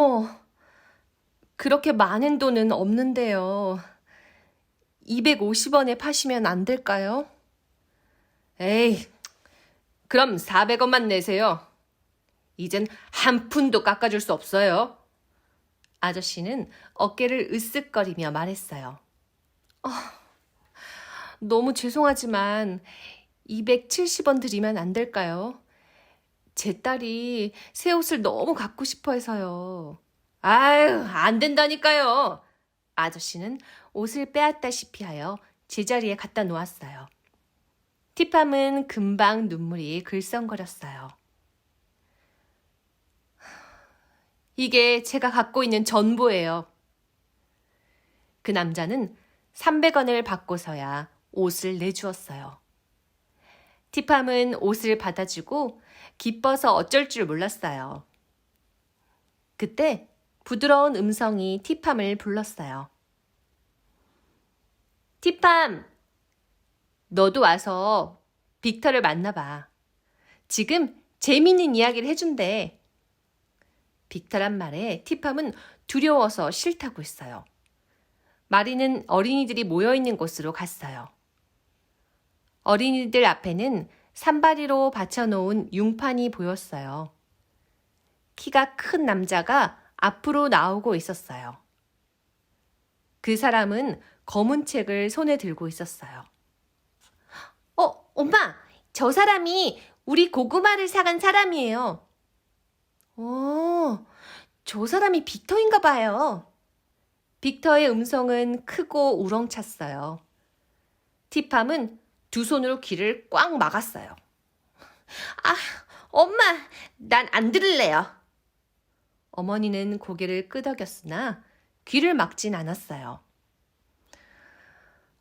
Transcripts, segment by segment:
어머, 그렇게 많은 돈은 없는데요. 250원에 파시면 안 될까요? 에이, 그럼 400원만 내세요. 이젠 한 푼도 깎아줄 수 없어요. 아저씨는 어깨를 으쓱거리며 말했어요. 너무 죄송하지만 270원 드리면 안 될까요? 제 딸이 새 옷을 너무 갖고 싶어 해서요. 아유, 안 된다니까요. 아저씨는 옷을 빼앗다시피 하여 제자리에 갖다 놓았어요. 티팜은 금방 눈물이 글썽거렸어요. 이게 제가 갖고 있는 전부예요. 그 남자는 300원을 받고서야 옷을 내주었어요. 티팜은 옷을 받아주고 기뻐서 어쩔 줄 몰랐어요. 그때 부드러운 음성이 티팜을 불렀어요. 티팜, 너도 와서 빅터를 만나봐. 지금 재미있는 이야기를 해준대. 빅터란 말에 티팜은 두려워서 싫다고 했어요. 마리는 어린이들이 모여있는 곳으로 갔어요. 어린이들 앞에는 산바리로 받쳐놓은 융판이 보였어요. 키가 큰 남자가 앞으로 나오고 있었어요. 그 사람은 검은 책을 손에 들고 있었어요. 엄마, 저 사람이 우리 고구마를 사간 사람이에요. 저 사람이 빅터인가 봐요. 빅터의 음성은 크고 우렁찼어요. 티팜은 두 손으로 귀를 꽉 막았어요. 엄마, 난 안 들을래요. 어머니는 고개를 끄덕였으나 귀를 막진 않았어요.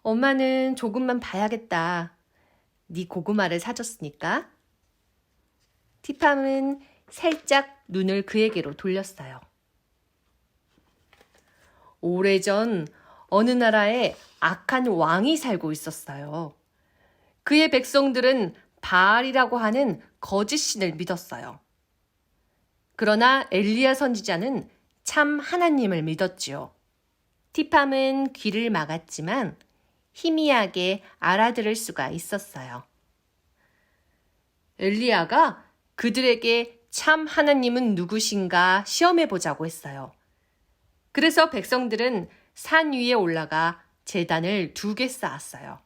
엄마는 조금만 봐야겠다. 네 고구마를 사줬으니까. 티팜은 살짝 눈을 그에게로 돌렸어요. 오래전 어느 나라에 악한 왕이 살고 있었어요. 그의 백성들은 바알이라고 하는 거짓신을 믿었어요. 그러나 엘리야 선지자는 참 하나님을 믿었지요. 티팜은 귀를 막았지만 희미하게 알아들을 수가 있었어요. 엘리야가 그들에게 참 하나님은 누구신가 시험해보자고 했어요. 그래서 백성들은 산 위에 올라가 제단을 2개 쌓았어요.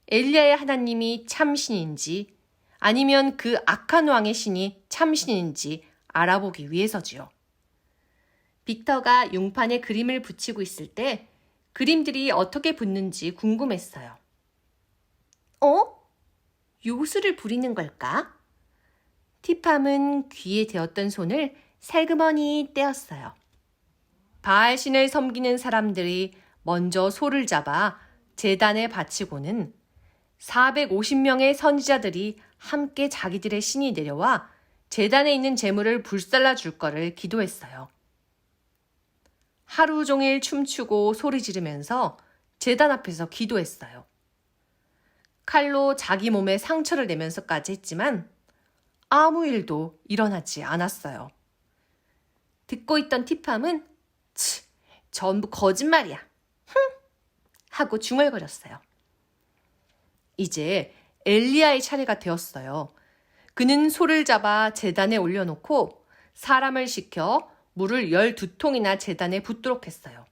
엘리야의 하나님이 참신인지 아니면 그 악한 왕의 신이 참신인지 알아보기 위해서지요. 빅터가 용판에 그림을 붙이고 있을 때 그림들이 어떻게 붙는지 궁금했어요. 요술을 부리는 걸까? 티팜은 귀에 대었던 손을 살그머니 떼었어요. 바알신을 섬기는 사람들이 먼저 소를 잡아 제단에 바치고는 450명의 선지자들이 함께 자기들의 신이 내려와 제단에 있는 재물을 불살라 줄 거를 기도했어요. 하루 종일 춤추고 소리 지르면서 제단 앞에서 기도했어요. 칼로 자기 몸에 상처를 내면서까지 했지만 아무 일도 일어나지 않았어요. 듣고 있던 티팜은 전부 거짓말이야. 하고 중얼거렸어요. 이제 엘리야의 차례가 되었어요. 그는 소를 잡아 제단에 올려놓고 사람을 시켜 물을 12통이나 제단에 붓도록 했어요.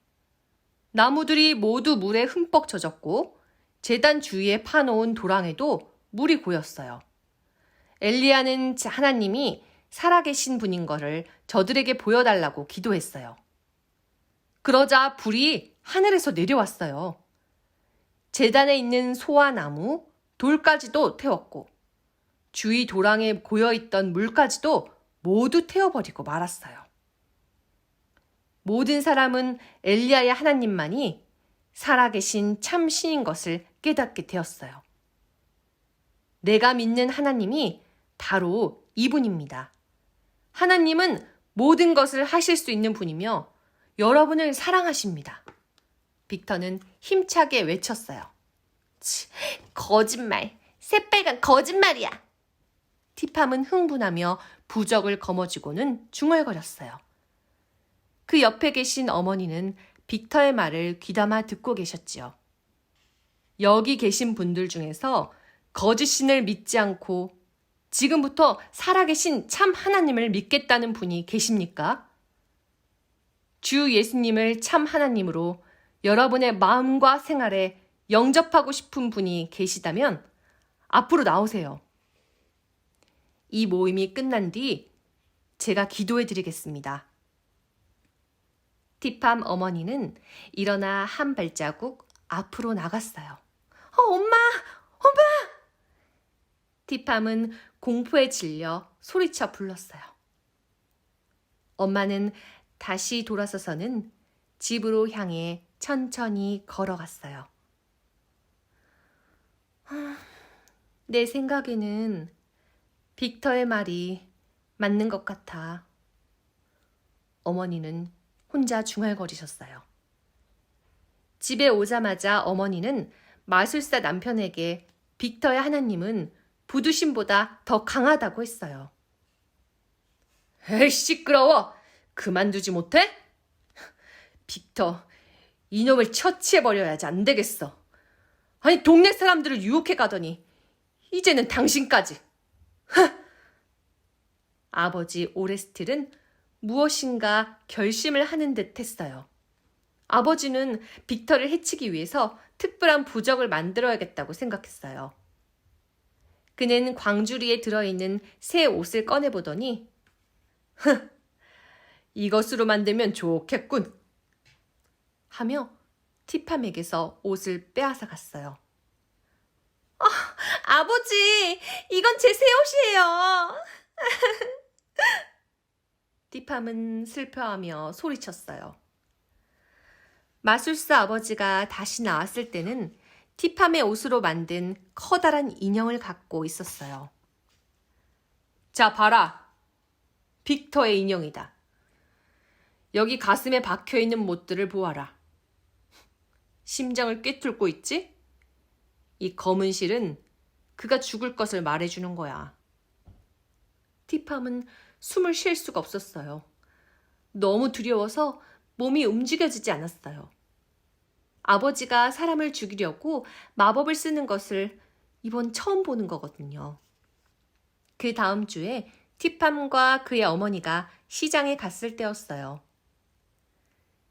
나무들이 모두 물에 흠뻑 젖었고 제단 주위에 파놓은 도랑에도 물이 고였어요. 엘리야는 하나님이 살아계신 분인 것을 저들에게 보여달라고 기도했어요. 그러자 불이 하늘에서 내려왔어요. 제단에 있는 소와 나무, 돌까지도 태웠고 주위 도랑에 고여있던 물까지도 모두 태워버리고 말았어요. 모든 사람은 엘리야의 하나님만이 살아계신 참신인 것을 깨닫게 되었어요. 내가 믿는 하나님이 바로 이분입니다. 하나님은 모든 것을 하실 수 있는 분이며 여러분을 사랑하십니다. 빅터는 힘차게 외쳤어요. 거짓말, 새빨간 거짓말이야. 티팜은 흥분하며 부적을 거머쥐고는 중얼거렸어요. 그 옆에 계신 어머니는 빅터의 말을 귀담아 듣고 계셨지요. 여기 계신 분들 중에서 거짓신을 믿지 않고 지금부터 살아계신 참 하나님을 믿겠다는 분이 계십니까? 주 예수님을 참 하나님으로 여러분의 마음과 생활에 영접하고 싶은 분이 계시다면 앞으로 나오세요. 이 모임이 끝난 뒤 제가 기도해 드리겠습니다. 티팜 어머니는 일어나 한 발자국 앞으로 나갔어요. 엄마! 엄마! 티팜은 공포에 질려 소리쳐 불렀어요. 엄마는 다시 돌아서서는 집으로 향해 천천히 걸어갔어요. 내 생각에는 빅터의 말이 맞는 것 같아. 어머니는 혼자 중얼거리셨어요. 집에 오자마자 어머니는 마술사 남편에게 빅터의 하나님은 부두신보다 더 강하다고 했어요. 에이, 시끄러워! 그만두지 못해? 빅터, 이놈을 처치해버려야지 안 되겠어. 아니, 동네 사람들을 유혹해 가더니 이제는 당신까지. 아버지 오레스틸은 무엇인가 결심을 하는 듯 했어요. 아버지는 빅터를 해치기 위해서 특별한 부적을 만들어야겠다고 생각했어요. 그는 광주리에 들어있는 새 옷을 꺼내보더니 이것으로 만들면 좋겠군 하며 티팜에게서 옷을 빼앗아 갔어요. 아버지, 이건 제 새 옷이에요. 티팜은 슬퍼하며 소리쳤어요. 마술사 아버지가 다시 나왔을 때는 티팜의 옷으로 만든 커다란 인형을 갖고 있었어요. 자, 봐라. 빅터의 인형이다. 여기 가슴에 박혀있는 못들을 보아라. 심장을 꿰뚫고 있지? 이 검은 실은 그가 죽을 것을 말해주는 거야. 티팜은 숨을 쉴 수가 없었어요. 너무 두려워서 몸이 움직여지지 않았어요. 아버지가 사람을 죽이려고 마법을 쓰는 것을 이번 처음 보는 거거든요. 그 다음 주에 티팜과 그의 어머니가 시장에 갔을 때였어요.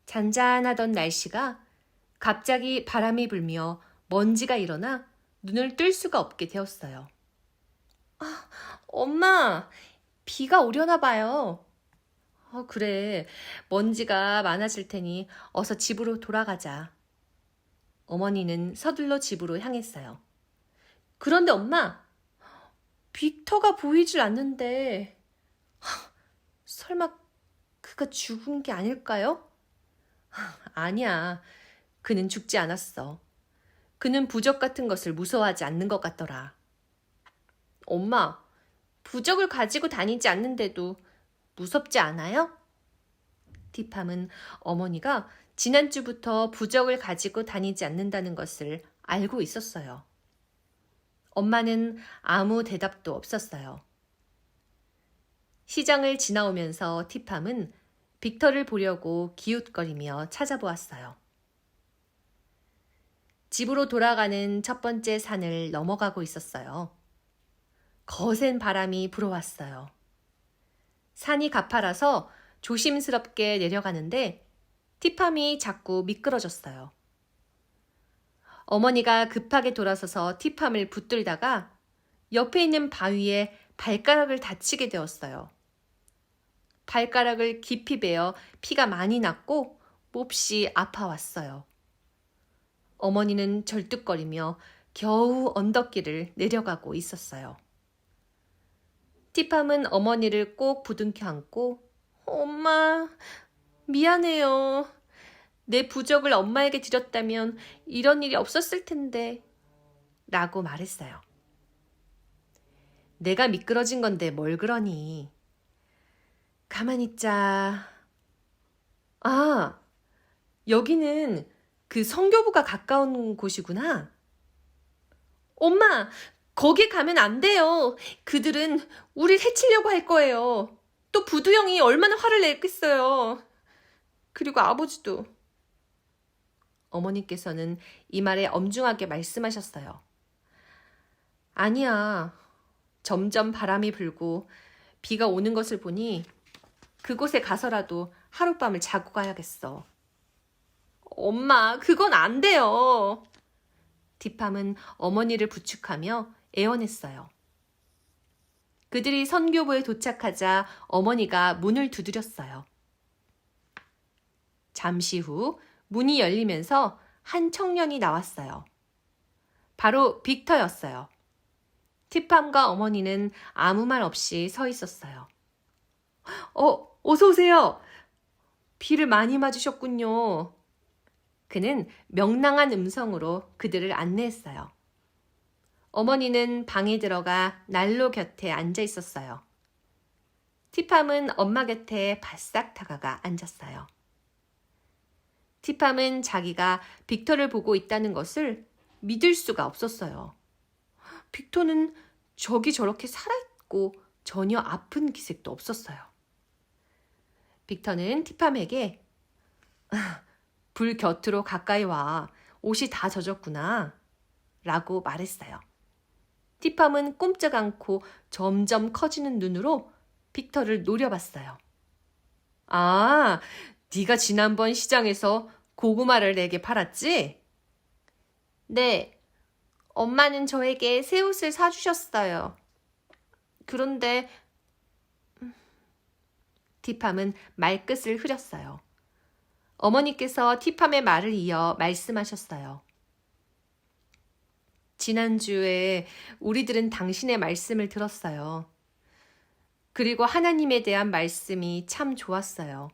잔잔하던 날씨가 갑자기 바람이 불며 먼지가 일어나 눈을 뜰 수가 없게 되었어요. 엄마, 비가 오려나 봐요. 그래, 먼지가 많아질 테니 어서 집으로 돌아가자. 어머니는 서둘러 집으로 향했어요. 그런데 엄마, 빅터가 보이질 않는데 설마 그가 죽은 게 아닐까요? 아니야, 그는 죽지 않았어. 그는 부적 같은 것을 무서워하지 않는 것 같더라. 엄마, 부적을 가지고 다니지 않는데도 무섭지 않아요? 티팜은 어머니가 지난주부터 부적을 가지고 다니지 않는다는 것을 알고 있었어요. 엄마는 아무 대답도 없었어요. 시장을 지나오면서 티팜은 빅터를 보려고 기웃거리며 찾아보았어요. 집으로 돌아가는 첫 번째 산을 넘어가고 있었어요. 거센 바람이 불어왔어요. 산이 가파라서 조심스럽게 내려가는데 티팜이 자꾸 미끄러졌어요. 어머니가 급하게 돌아서서 티팜을 붙들다가 옆에 있는 바위에 발가락을 다치게 되었어요. 발가락을 깊이 베어 피가 많이 났고 몹시 아파왔어요. 어머니는 절뚝거리며 겨우 언덕길을 내려가고 있었어요. 티팜은 어머니를 꼭 부둥켜 안고 엄마, 미안해요. 내 부적을 엄마에게 드렸다면 이런 일이 없었을 텐데 라고 말했어요. 내가 미끄러진 건데 뭘 그러니. 가만히 있자. 여기는 그 성교부가 가까운 곳이구나. 엄마, 거기 가면 안 돼요. 그들은 우릴 해치려고 할 거예요. 또 부두 형이 얼마나 화를 내겠어요. 그리고 아버지도. 어머니께서는 이 말에 엄중하게 말씀하셨어요. 아니야. 점점 바람이 불고 비가 오는 것을 보니 그곳에 가서라도 하룻밤을 자고 가야겠어. 엄마, 그건 안 돼요. 디팜은 어머니를 부축하며 애원했어요. 그들이 선교부에 도착하자 어머니가 문을 두드렸어요. 잠시 후 문이 열리면서 한 청년이 나왔어요. 바로 빅터였어요. 티팜과 어머니는 아무 말 없이 서 있었어요. 어서 오세요. 비를 많이 맞으셨군요. 그는 명랑한 음성으로 그들을 안내했어요. 어머니는 방에 들어가 난로 곁에 앉아 있었어요. 티팜은 엄마 곁에 바싹 다가가 앉았어요. 티팜은 자기가 빅터를 보고 있다는 것을 믿을 수가 없었어요. 빅터는 저기 저렇게 살아있고 전혀 아픈 기색도 없었어요. 빅터는 티팜에게 불 곁으로 가까이 와. 옷이 다 젖었구나. 라고 말했어요. 티팜은 꼼짝 않고 점점 커지는 눈으로 빅터를 노려봤어요. 아, 네가 지난번 시장에서 고구마를 내게 팔았지? 네. 엄마는 저에게 새 옷을 사주셨어요. 그런데 티팜은 말끝을 흐렸어요. 어머니께서 티팜의 말을 이어 말씀하셨어요. 지난주에 우리들은 당신의 말씀을 들었어요. 그리고 하나님에 대한 말씀이 참 좋았어요.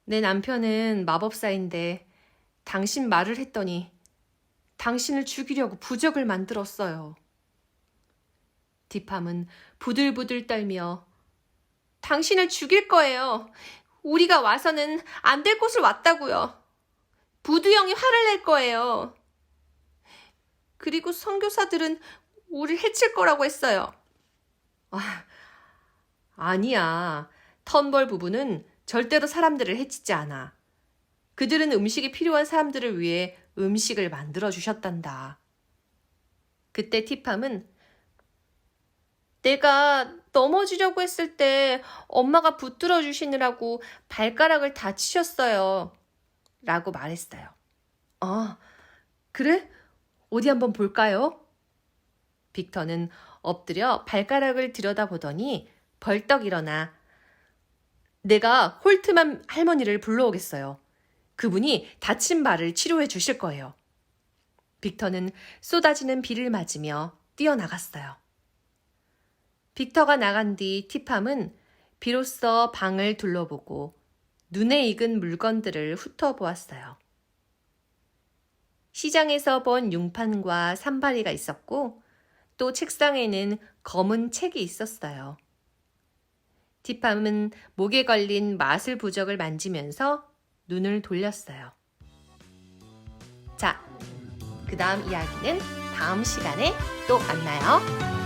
내 남편은 마법사인데 당신 말을 했더니 당신을 죽이려고 부적을 만들었어요. 디팜은 부들부들 떨며 당신을 죽일 거예요. 우리가 와서는 안 될 곳을 왔다고요. 부두영이 화를 낼 거예요. 그리고 선교사들은 우리를 해칠 거라고 했어요. 아니야. 턴벌 부부는 절대로 사람들을 해치지 않아. 그들은 음식이 필요한 사람들을 위해 음식을 만들어 주셨단다. 그때 티팜은 내가 넘어지려고 했을 때 엄마가 붙들어 주시느라고 발가락을 다치셨어요. 라고 말했어요. 그래? 어디 한번 볼까요? 빅터는 엎드려 발가락을 들여다보더니 벌떡 일어나 내가 홀트만 할머니를 불러오겠어요. 그분이 다친 발을 치료해 주실 거예요. 빅터는 쏟아지는 비를 맞으며 뛰어나갔어요. 빅터가 나간 뒤 티팜은 비로소 방을 둘러보고 눈에 익은 물건들을 훑어보았어요. 시장에서 본 융판과 산바리가 있었고 또 책상에는 검은 책이 있었어요. 티팜은 목에 걸린 마술 부적을 만지면서 눈을 돌렸어요. 자, 그 다음 이야기는 다음 시간에 또 만나요.